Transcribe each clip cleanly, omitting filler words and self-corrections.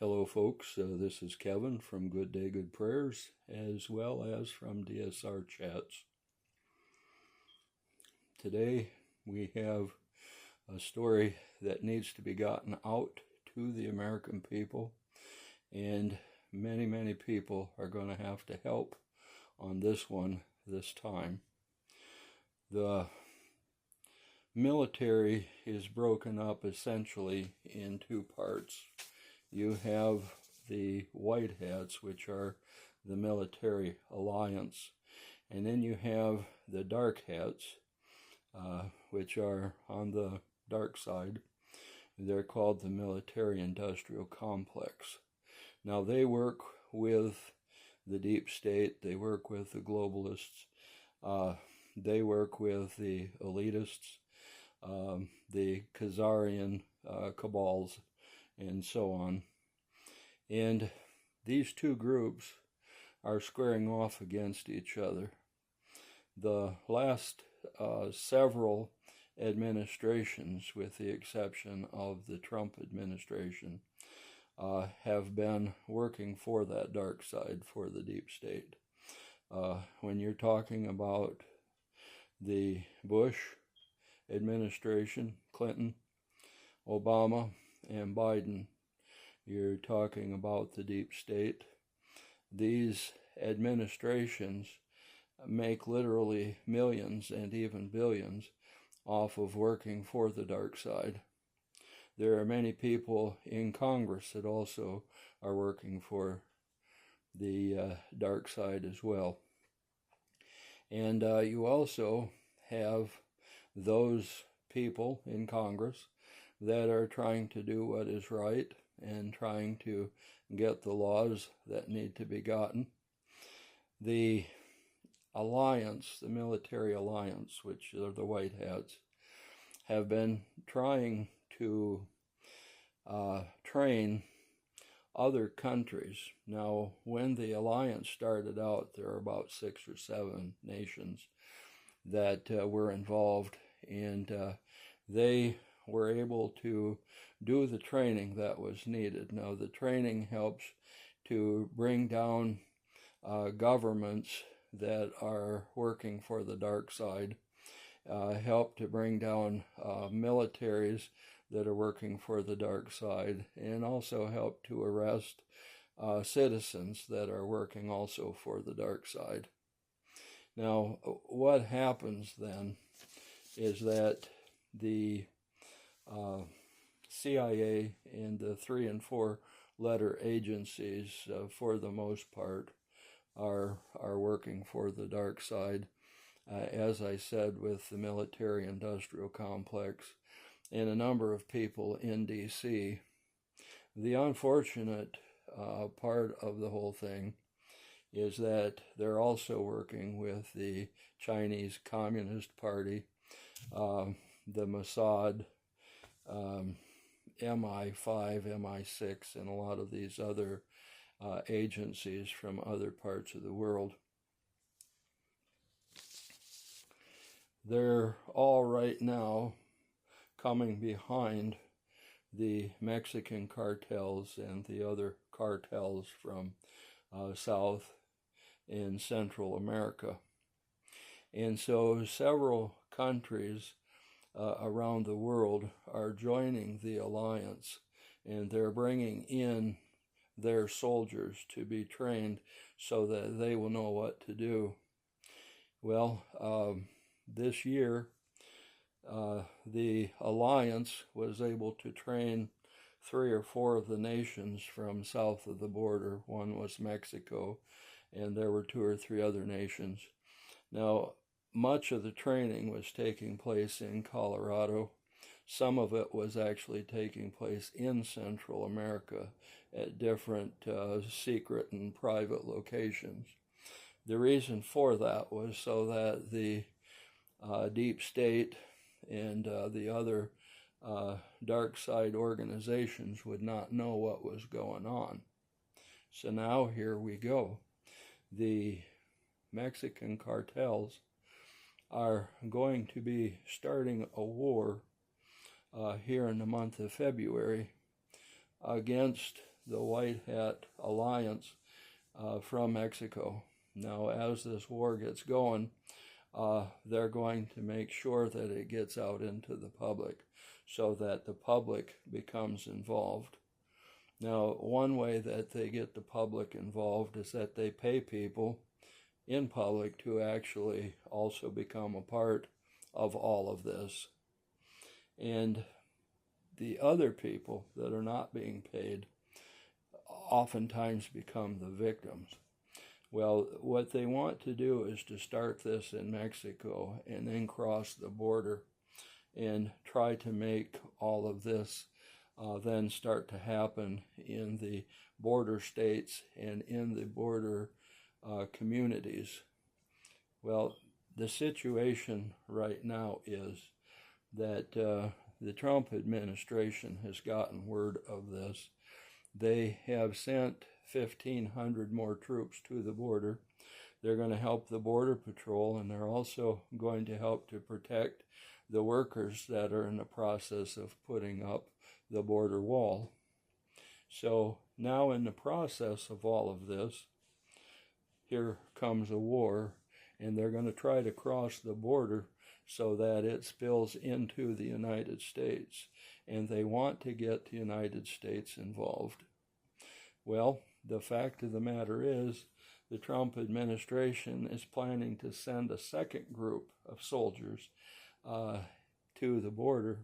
Hello folks, this is Kevin from Good Day Good Prayers as well as from DSR Chats. Today we have a story that needs to be gotten out to the American people, and many people are going to have to help on this one this time. The military is broken up essentially in two parts. You have the white hats, which are the military alliance, and then you have the dark hats, which are on the dark side. They're called the military-industrial complex. Now they work with the deep state, they work with the globalists, they work with the elitists, the Khazarian cabals, and so on. And these two groups are squaring off against each other. The last several administrations, with the exception of the Trump administration, have been working for that dark side, for the deep state. When you're talking about the Bush administration, Clinton, Obama, and Biden, you're talking about the deep state. These administrations make literally millions and even billions off of working for the dark side. There are many people in Congress that also are working for the dark side as well. And you also have those people in Congress that are trying to do what is right and trying to get the laws that need to be gotten. The alliance, the military alliance, which are the white hats, have been trying to train other countries. Now, when the alliance started out, there were about 6 or 7 nations that were involved, and they were able to do the training that was needed. Now, the training helps to bring down governments that are working for the dark side, help to bring down militaries that are working for the dark side, and also help to arrest citizens that are working also for the dark side. Now, what happens then is that the CIA and the 3 and 4 letter agencies, for the most part, are working for the dark side, as I said, with the military-industrial complex and a number of people in D.C. The unfortunate part of the whole thing is that they're also working with the Chinese Communist Party, the Mossad, MI5, MI6, and a lot of these other agencies from other parts of the world. They're all right now coming behind the Mexican cartels and the other cartels from South and Central America. And so several countries around the world are joining the alliance, and they're bringing in their soldiers to be trained so that they will know what to do. Well, this year, the alliance was able to train 3 or 4 of the nations from south of the border. One was Mexico, and there were 2 or 3 other nations. Now, much of the training was taking place in Colorado. Some of it was actually taking place in Central America at different secret and private locations. The reason for that was so that the deep state and the other dark side organizations would not know what was going on. So now here we go. The Mexican cartels are going to be starting a war here in the month of February against the White Hat Alliance from Mexico. Now, as this war gets going, they're going to make sure that it gets out into the public so that the public becomes involved. Now, one way that they get the public involved is that they pay people in public to actually also become a part of all of this. And the other people that are not being paid oftentimes become the victims. Well, what they want to do is to start this in Mexico and then cross the border and try to make all of this then start to happen in the border states and in the border communities. Well, the situation right now is that the Trump administration has gotten word of this. They have sent 1,500 more troops to the border. They're going to help the Border Patrol, and they're also going to help to protect the workers that are in the process of putting up the border wall. So now in the process of all of this, here comes a war, and they're going to try to cross the border so that it spills into the United States, and they want to get the United States involved. Well, the fact of the matter is, the Trump administration is planning to send a second group of soldiers to the border.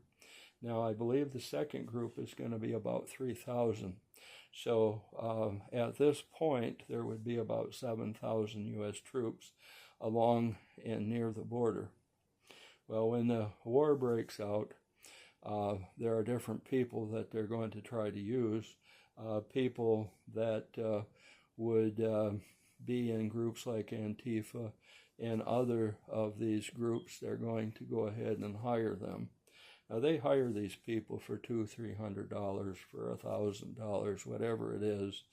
Now, I believe the second group is going to be about 3,000. So at this point, there would be about 7,000 U.S. troops along and near the border. Well, when the war breaks out, there are different people that they're going to try to use, people that would be in groups like Antifa and other of these groups. They're going to go ahead and hire them. Now, they hire these people for $200-300, for $1,000, whatever it is,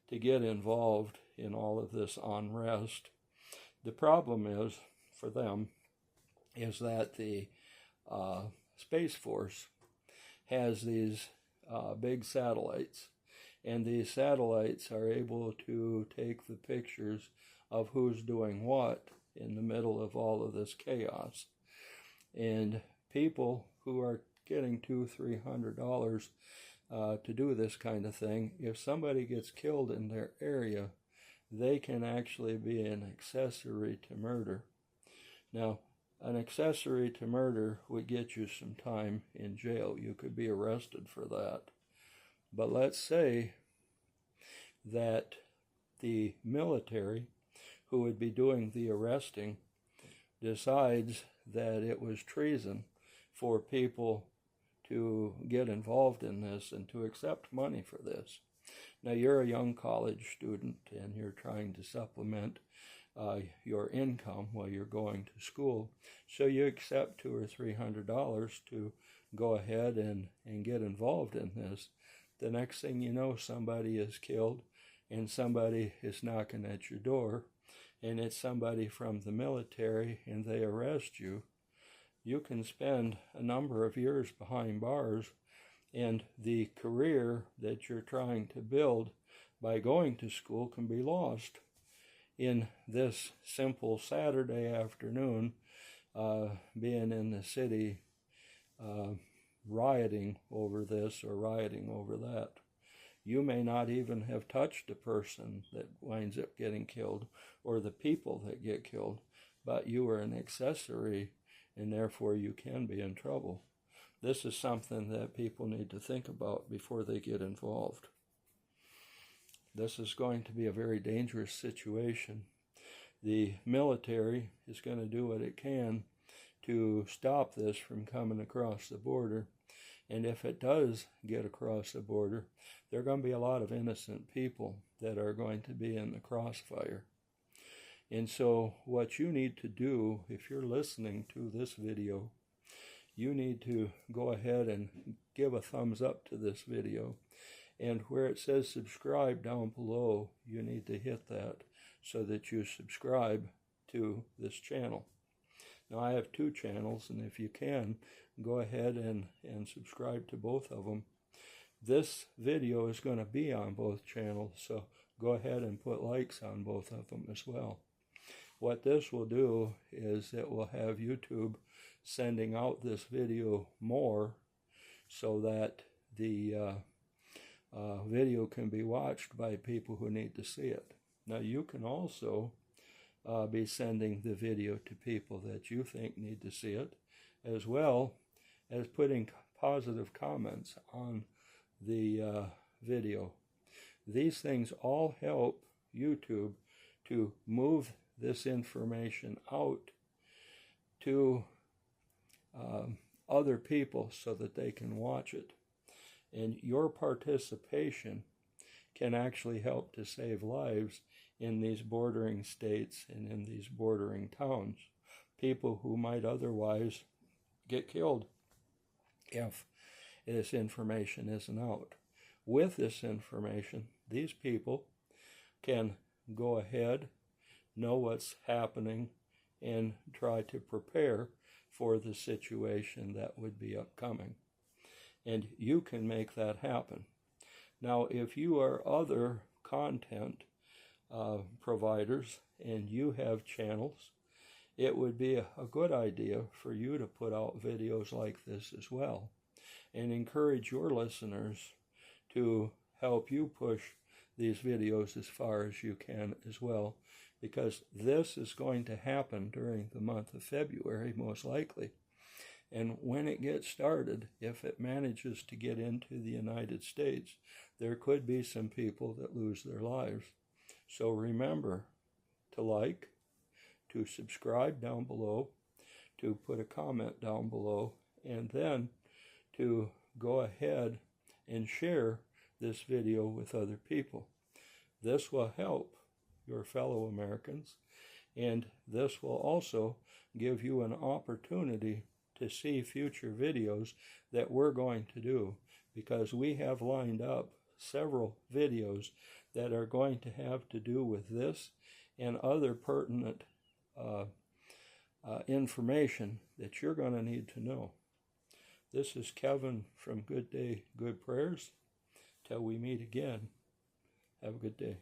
to get involved in all of this unrest. The problem is, for them, is that the Space Force has these big satellites, and these satellites are able to take the pictures of who's doing what in the middle of all of this chaos. And people who are getting $200-300 to do this kind of thing, if somebody gets killed in their area, they can actually be an accessory to murder. Now, an accessory to murder would get you some time in jail. You could be arrested for that. But let's say that the military, who would be doing the arresting, decides that it was treason for people to get involved in this and to accept money for this. Now, you're a young college student and you're trying to supplement your income while you're going to school, so you accept $200-300 to go ahead and get involved in this. The next thing you know, somebody is killed and somebody is knocking at your door, and it's somebody from the military, and they arrest you. You can spend a number of years behind bars, and the career that you're trying to build by going to school can be lost in this simple Saturday afternoon, being in the city rioting over this or rioting over that. You may not even have touched the person that winds up getting killed or the people that get killed, but you are an accessory, and therefore you can be in trouble. This is something that people need to think about before they get involved. This is going to be a very dangerous situation. The military is going to do what it can to stop this from coming across the border. And if it does get across the border, there are going to be a lot of innocent people that are going to be in the crossfire. And so what you need to do, if you're listening to this video, you need to go ahead and give a thumbs up to this video. And where it says subscribe down below, you need to hit that so that you subscribe to this channel. Now, I have 2 channels, and if you can, go ahead and subscribe to both of them. this video is going to be on both channels, so go ahead and put likes on both of them as well. What this will do is it will have YouTube sending out this video more so that the video can be watched by people who need to see it. Now you can also be sending the video to people that you think need to see it, as well as putting positive comments on the video. These things all help YouTube to move this information out to other people so that they can watch it. And your participation can actually help to save lives in these bordering states and in these bordering towns. People who might otherwise get killed if this information isn't out. With this information, these people can go ahead, know what's happening, and try to prepare for the situation that would be upcoming. And you can make that happen. Now, if you are other content providers and you have channels, it would be a good idea for you to put out videos like this as well, and encourage your listeners to help you push these videos as far as you can as well, because this is going to happen during the month of February, most likely. And when it gets started, if it manages to get into the United States, there could be some people that lose their lives. So remember to like, to subscribe down below, to put a comment down below, and then to go ahead and share this video with other people. This will help your fellow Americans, and this will also give you an opportunity to see future videos that we're going to do, because we have lined up several videos that are going to have to do with this and other pertinent information that you're going to need to know. This is Kevin from Good Day, Good Prayers. Till we meet again, have a good day.